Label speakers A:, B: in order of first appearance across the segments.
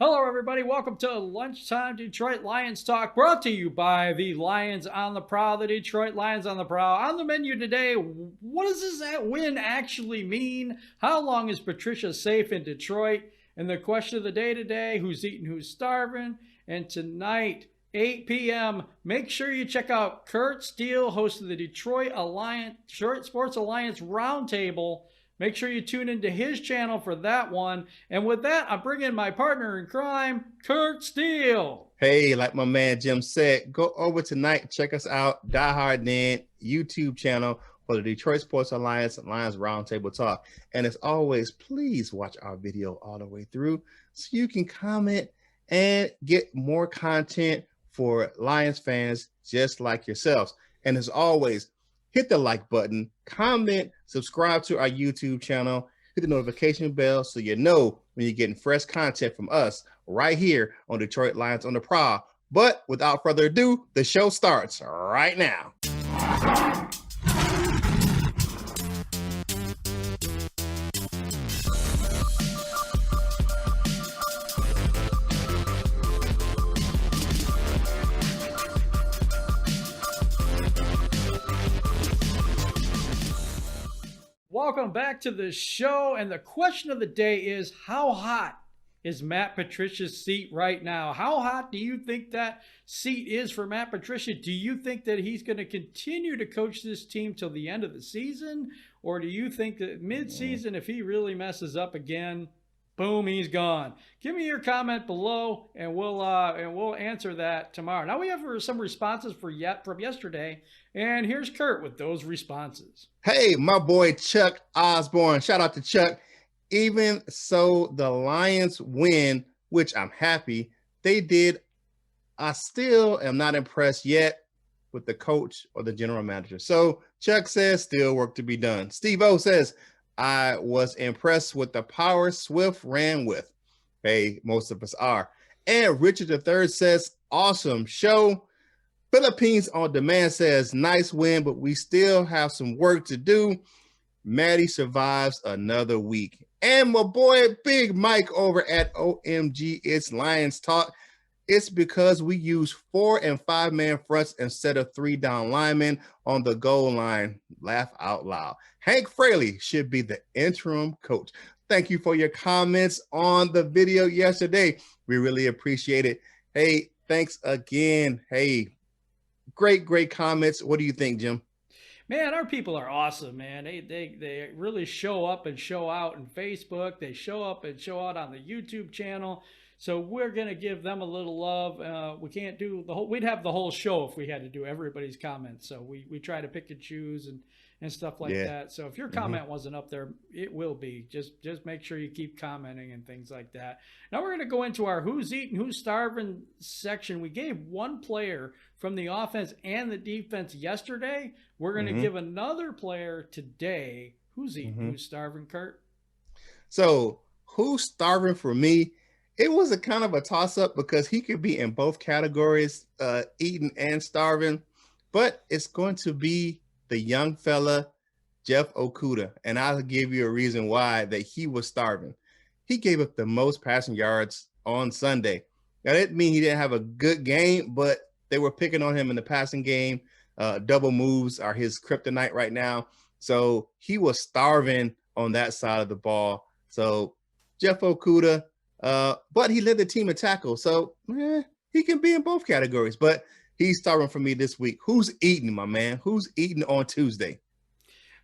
A: Hello, everybody. Welcome to Lunchtime Detroit Lions Talk, brought to you by the Lions on the Prowl, the Detroit Lions on the Prowl. On the menu today, what does this win actually mean? How long is Patricia safe in Detroit? And the question of the day today, who's eating, who's starving? And tonight, 8 p.m., make sure you check out Kurt Steele, host of the Detroit Sports Alliance Roundtable. Make sure you tune into his channel for that one. And with that, I'm bringing my partner in crime, Kurt Steele.
B: Hey, like my man Jim said, go over tonight. Check us out, Die Hard Den YouTube channel for the Detroit Sports Alliance Lions Roundtable Talk. And as always, please watch our video all the way through so you can comment and get more content for Lions fans just like yourselves. And as always, hit the like button, comment, subscribe to our YouTube channel, hit the notification bell so you know when you're getting fresh content from us right here on Detroit Lions on the Prowl. But without further ado, the show starts right now.
A: Welcome back to the show, and the question of the day is, how hot is Matt Patricia's seat right now? How hot do you think that seat is for Matt Patricia? Do you think that he's going to continue to coach this team till the end of the season? Or do you think that mid-season, if he really messes up again, boom, he's gone? Give me your comment below, and we'll answer that tomorrow. Now we have some responses from yesterday, and here's Kurt with those responses.
B: Hey, my boy Chuck Osborne. Shout out to Chuck. Even so, the Lions win, which I'm happy they did. I still am not impressed yet with the coach or the general manager. So Chuck says still work to be done. Steve O says, I was impressed with the power Swift ran with. Hey, most of us are. And Richard III says, awesome show. Philippines on Demand says, nice win, but we still have some work to do. Maddie survives another week. And my boy, Big Mike over at OMG It's Lions Talk. It's because we use 4 and 5 man fronts instead of 3 down linemen on the goal line. Laugh out loud. Hank Fraley should be the interim coach. Thank you for your comments on the video yesterday. We really appreciate it. Hey, thanks again. Hey, great comments. What do you think, Jim?
A: Man, our people are awesome, man. They really show up and show out on Facebook. They show up and show out on the YouTube channel. So we're going to give them a little love. We can't do the whole, we'd have the whole show if we had to do everybody's comments. So we try to pick and choose and stuff like that. So if your comment wasn't up there, it will be. Just make sure you keep commenting and things like that. Now we're going to go into our who's eating, who's starving section. We gave one player from the offense and the defense yesterday. We're going to give another player today. Who's eating, who's starving, Kurt?
B: So who's starving for me? It was a kind of a toss-up because he could be in both categories, eating and starving, but it's going to be the young fella, Jeff Okudah, and I'll give you a reason why that he was starving. He gave up the most passing yards on Sunday. Now, that didn't mean he didn't have a good game, but they were picking on him in the passing game. Double moves are his kryptonite right now. So he was starving on that side of the ball. So Jeff Okudah, but he led the team in tackles. So he can be in both categories, but he's starving for me this week. Who's eating, my man? Who's eating on Tuesday?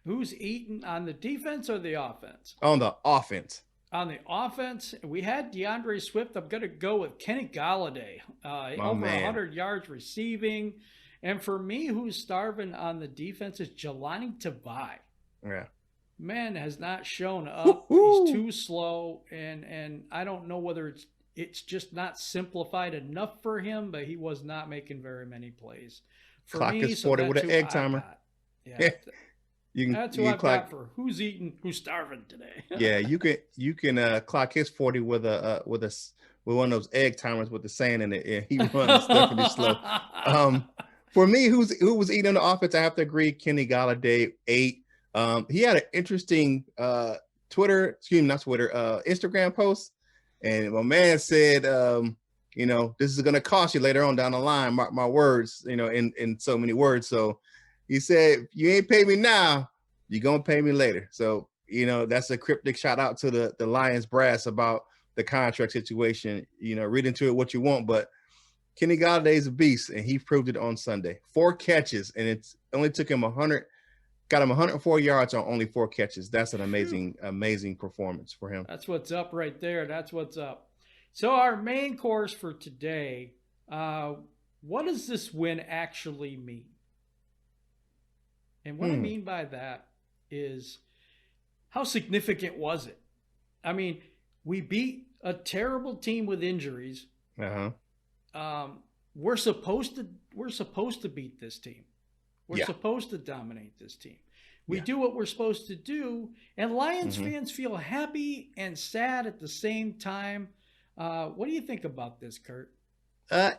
A: Who's eating on the defense or the offense?
B: On the offense.
A: On the offense, we had DeAndre Swift. I'm going to go with Kenny Golladay. Over 100 yards receiving. And for me, who's starving on the defense is Jelani Tavai.
B: Yeah.
A: Man has not shown up. He's too slow. And I don't know whether it's just not simplified enough for him, but he was not making very many plays. For
B: Clock
A: me,
B: is 40 with an egg timer.
A: Yeah. That's who I've got for who's eating, who's starving today.
B: Yeah, you can clock his 40 with one of those egg timers with the sand in it. Yeah, he runs definitely slow. For me, who was eating on the offense, I have to agree, Kenny Golladay, 8. He had an interesting Instagram post. And my man said, this is going to cost you later on down the line. Mark my words, in so many words. So he said, if you ain't pay me now, you're going to pay me later. So, that's a cryptic shout out to the Lions brass about the contract situation. Read into it what you want, but Kenny Galladay's a beast, and he proved it on Sunday. 4 catches, and it's only took him 104 yards on only 4 catches. That's an amazing performance for him.
A: That's what's up right there. That's what's up. So our main course for today, what does this win actually mean? And what I mean by that is, how significant was it? I mean, we beat a terrible team with injuries. We're supposed to beat this team. We're supposed to dominate this team. We do what we're supposed to do, and Lions fans feel happy and sad at the same time. What do you think about this, Kurt?
B: I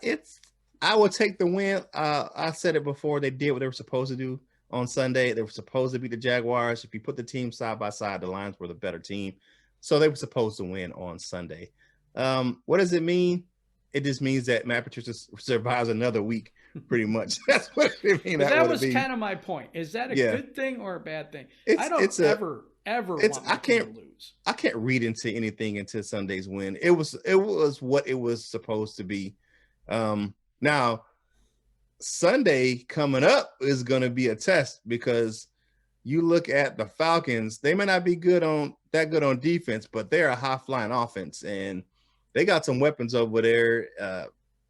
B: will take the win. I said it before. They did what they were supposed to do on Sunday. They were supposed to beat the Jaguars. If you put the team side by side, the Lions were the better team. So they were supposed to win on Sunday. What does it mean? It just means that Matt Patricia survives another week, pretty much. That's what it means.
A: That was kind of my point. Is that a good thing or a bad thing? I don't ever want to lose.
B: I can't read into anything into Sunday's win. It was what it was supposed to be. Now, Sunday coming up is going to be a test, because you look at the Falcons. They may not be good on defense, but they're a high-flying offense, and they got some weapons over there.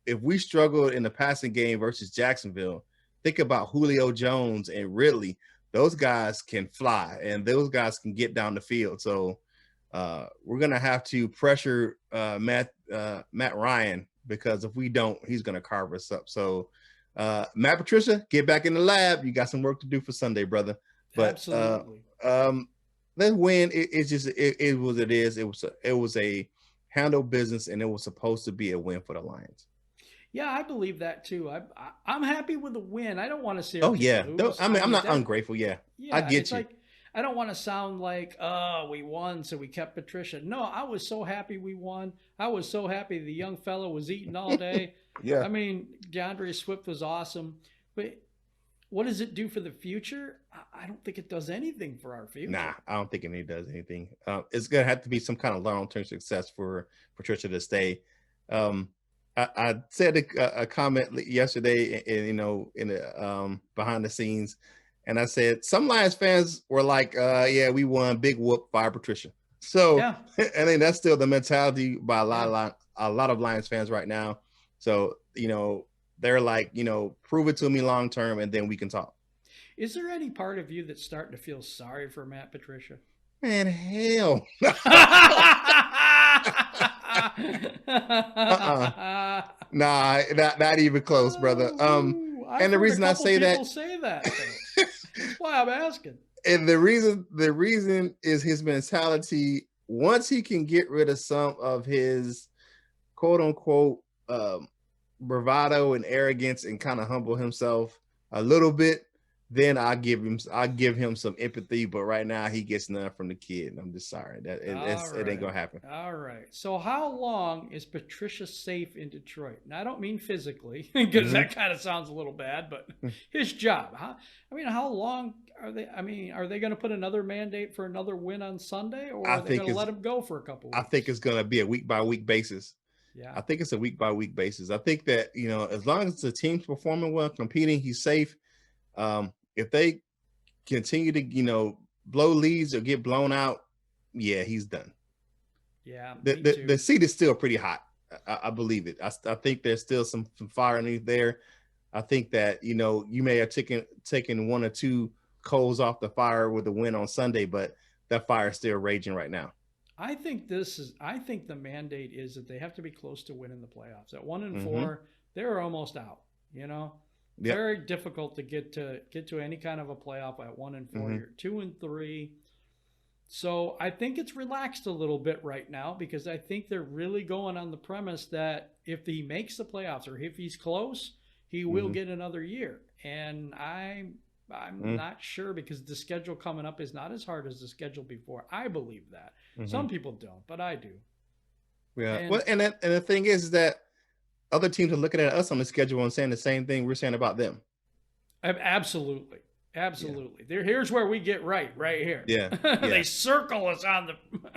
B: If we struggled in the passing game versus Jacksonville, think about Julio Jones and Ridley. Those guys can fly, and those guys can get down the field. So we're going to have to pressure Matt Ryan, because if we don't, he's going to carve us up. So Matt Patricia, get back in the lab. You got some work to do for Sunday, brother. But
A: absolutely.
B: That win, it was it is. It was a handled business, and it was supposed to be a win for the Lions.
A: Yeah, I believe that too. I'm happy with the win. I don't want to see.
B: Lose. I'm not ungrateful. Yeah, I get you.
A: Like, I don't want to sound like, we won, so we kept Patricia. No, I was so happy we won. I was so happy the young fellow was eating all day.
B: Yeah.
A: I mean, DeAndre Swift was awesome. But what does it do for the future? I don't think it does anything for our future.
B: Nah, I don't think it does anything. It's going to have to be some kind of long-term success for Patricia to stay. I said a comment yesterday, in the behind the scenes, and I said some Lions fans were like, we won, big whoop, fire Patricia. So I think that's still the mentality by a lot of Lions fans right now. So they're like, prove it to me long term, and then we can talk.
A: Is there any part of you that's starting to feel sorry for Matt Patricia?
B: Man, hell. Nah, not even close, brother. And the reason I say that,
A: that's why I'm asking.
B: And the reason is his mentality. Once he can get rid of some of his quote unquote bravado and arrogance, and kind of humble himself a little bit, then I'll give him some empathy. But right now he gets none from the kid. And I'm just sorry that it ain't gonna happen.
A: All right. So how long is Patricia safe in Detroit? Now I don't mean physically, because that kind of sounds a little bad, but his job. How long are they? Are they going to put another mandate for another win on Sunday, or are they going to let him go for a couple weeks?
B: I think it's going to be a week by week basis.
A: Yeah.
B: I think it's a week by week basis. I think that, as long as the team's performing well, competing, he's safe. If they continue to, blow leads or get blown out, yeah, he's done.
A: Yeah.
B: The seat is still pretty hot. I believe it. I think there's still some fire underneath there. I think that, you may have taken one or two coals off the fire with the win on Sunday, but that fire is still raging right now.
A: I think the mandate is that they have to be close to winning the playoffs. At 1-4, they're almost out, Yep. Very difficult to get to any kind of a playoff at 1-4. You're 2-3. So I think it's relaxed a little bit right now, because I think they're really going on the premise that if he makes the playoffs, or if he's close, he will get another year. And I'm not sure, because the schedule coming up is not as hard as the schedule before. I believe that. Some people don't, but I do.
B: Yeah.
A: And
B: Well, and the thing is that other teams are looking at us on the schedule and saying the same thing we're saying about them.
A: absolutely,
B: Yeah.
A: absolutely. Here's where we get right here.
B: Yeah.
A: They
B: Yeah.
A: circle us on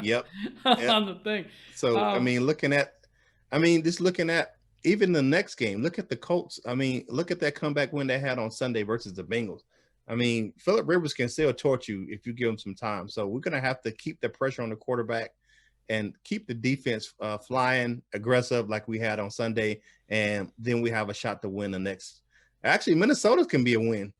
B: Yep.
A: the
B: Yep.
A: on the thing.
B: So I
A: Um,
B: mean, just looking at even the next game. Look at the Colts. I mean, look at that comeback win they had on Sunday versus the Bengals. I mean, Phillip Rivers can still torch you if you give him some time. So we're gonna have to keep the pressure on the quarterback and keep the defense flying aggressive like we had on Sunday, and then we have a shot to win the next. Actually, Minnesota can be a win.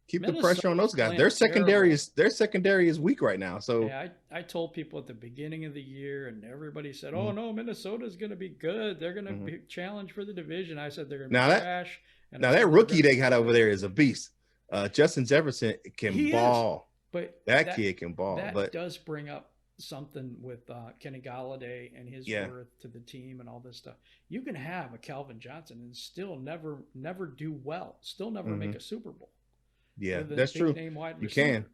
B: Keep the pressure on those guys. Their secondary is weak right now. So
A: yeah, I told people at the beginning of the year, and everybody said, "Oh
B: mhm,
A: no, Minnesota's going to be good. They're going to
B: mhm.
A: be challenge for the division." I said they're going to be
B: now that
A: trash, and I
B: now that
A: said they're
B: rookie
A: going to
B: they
A: be
B: got over
A: good.
B: there is a beast. Justin Jefferson can
A: He is,
B: ball.
A: but
B: That kid can ball.
A: that
B: But
A: does bring up something with Kenny Galladay and his
B: yeah,
A: worth to the team and all this stuff. You can have a Calvin Johnson and still never do well, still never make
B: hmm
A: a Super Bowl
B: yeah,
A: with a
B: that's
A: big
B: true.
A: name wide
B: You
A: receiver.
B: can.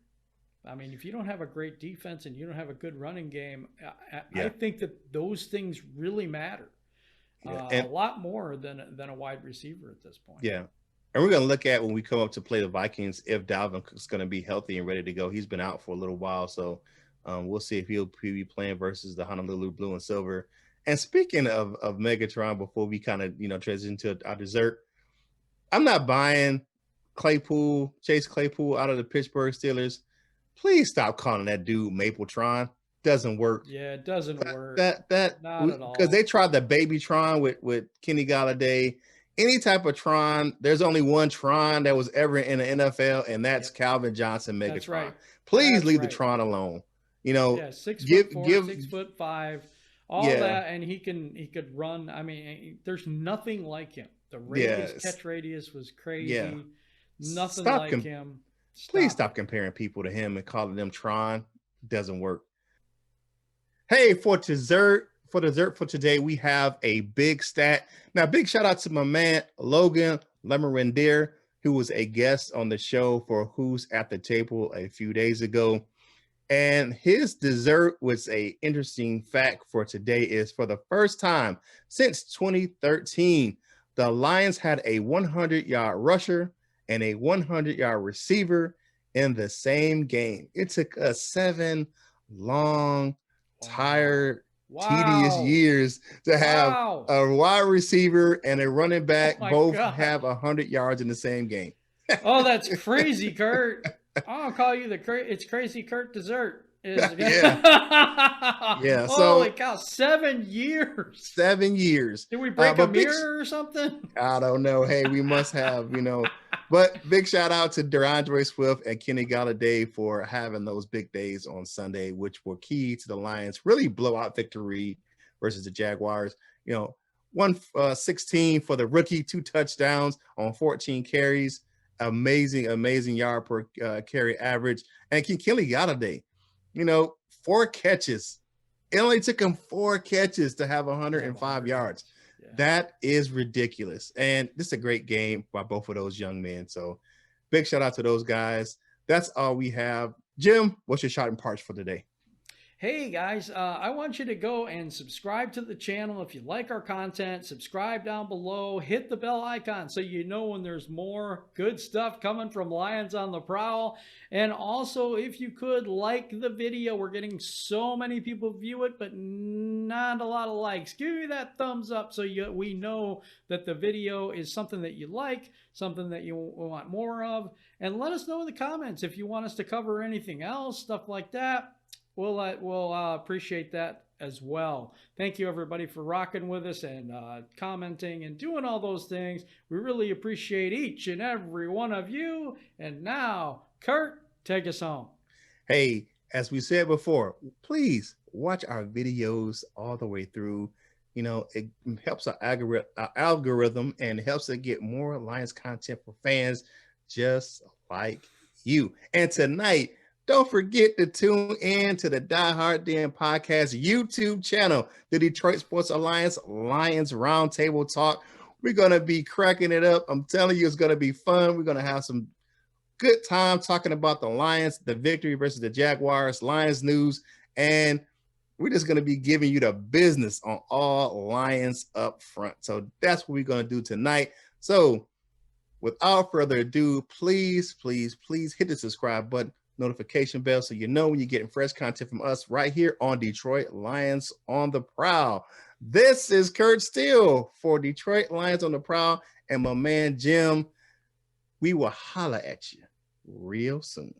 A: I mean, if you don't have a great defense and you don't have a good running game, I
B: Yeah,
A: think that those things really matter
B: yeah,
A: a
B: and
A: lot more than a wide receiver at this point.
B: yeah. And we're gonna look at when we come up to play the Vikings if Dalvin Cook's gonna be healthy and ready to go. He's been out for a little while, so we'll see if he'll be playing versus the Honolulu Blue and Silver. And speaking of Megatron, before we kind of transition to our dessert, I'm not buying Chase Claypool out of the Pittsburgh Steelers. Please stop calling that dude Mapletron. Doesn't work.
A: Yeah, it doesn't work.
B: That
A: Not at
B: because they
A: all.
B: tried the baby Tron with Kenny Galladay. Any type of Tron, there's only one Tron that was ever in the NFL, and that's
A: Yep,
B: Calvin Johnson
A: that's
B: Megatron.
A: right.
B: Please
A: That's
B: leave the
A: right.
B: Tron alone. You know,
A: Yeah, six
B: give
A: foot four,
B: give
A: 6'5", all
B: yeah,
A: that, and he could run. I mean, there's nothing like him. The
B: yes,
A: catch radius was
B: yeah.
A: crazy. Nothing
B: Stop
A: like him.
B: please
A: Stop
B: stop
A: it.
B: comparing people to him and calling them Tron. Doesn't work. Hey, for dessert for today, we have a big stat. Now, big shout out to my man Logan Lemerindier, who was a guest on the show for Who's at the Table a few days ago. And his dessert was a interesting fact for today is for the first time since 2013, the Lions had a 100-yard rusher and a 100-yard receiver in the same game. It took us 7 long,
A: Wow.
B: tired, tedious
A: Wow.
B: years to have
A: Wow.
B: a wide receiver and a running
A: Oh
B: back
A: my
B: both
A: God.
B: have 100 yards in the same game.
A: Oh, that's crazy, Kurt. I'll call you it's crazy Kurt dessert.
B: Yeah. Yeah.
A: Holy
B: So
A: cow, 7 years.
B: 7 years.
A: Did we break a
B: But big,
A: mirror or something?
B: I don't know. Hey, we must have. But big shout out to DeAndre Swift and Kenny Galladay for having those big days on Sunday, which were key to the Lions' really blowout victory versus the Jaguars. 116 for the rookie, 2 touchdowns on 14 carries. Amazing yard per carry average. And Kenny Galladay, 4 catches. It only took him 4 catches to have 105 yards.
A: Yeah.
B: That is ridiculous. And this is a great game by both of those young men. So big shout out to those guys. That's all we have. Jim, what's your shot and parts for today?
A: Hey guys, I want you to go and subscribe to the channel. If you like our content, subscribe down below, hit the bell icon so you know when there's more good stuff coming from Lions on the Prowl. And also, if you could, like the video. We're getting so many people view it, but not a lot of likes. Give me that thumbs up so we know that the video is something that you like, something that you want more of. And let us know in the comments if you want us to cover anything else, stuff like that. We'll appreciate that as well. Thank you, everybody, for rocking with us and commenting and doing all those things. We really appreciate each and every one of you. And now, Kurt, take us home.
B: Hey, as we said before, please watch our videos all the way through. It helps our algorithm and helps us get more Lions content for fans just like you. And tonight, don't forget to tune in to the Die Hard Den podcast YouTube channel, the Detroit Sports Alliance Lions Roundtable Talk. We're going to be cracking it up. I'm telling you, it's going to be fun. We're going to have some good time talking about the Lions, the victory versus the Jaguars, Lions news, and We're just going to be giving you the business on all Lions up front. So that's what we're going to do tonight. So without further ado, please, please, please hit the subscribe button, notification bell, so you know when you're getting fresh content from us right here on Detroit Lions on the Prowl. This is Kurt Steele for Detroit Lions on the Prowl and my man Jim. We will holla at you real soon.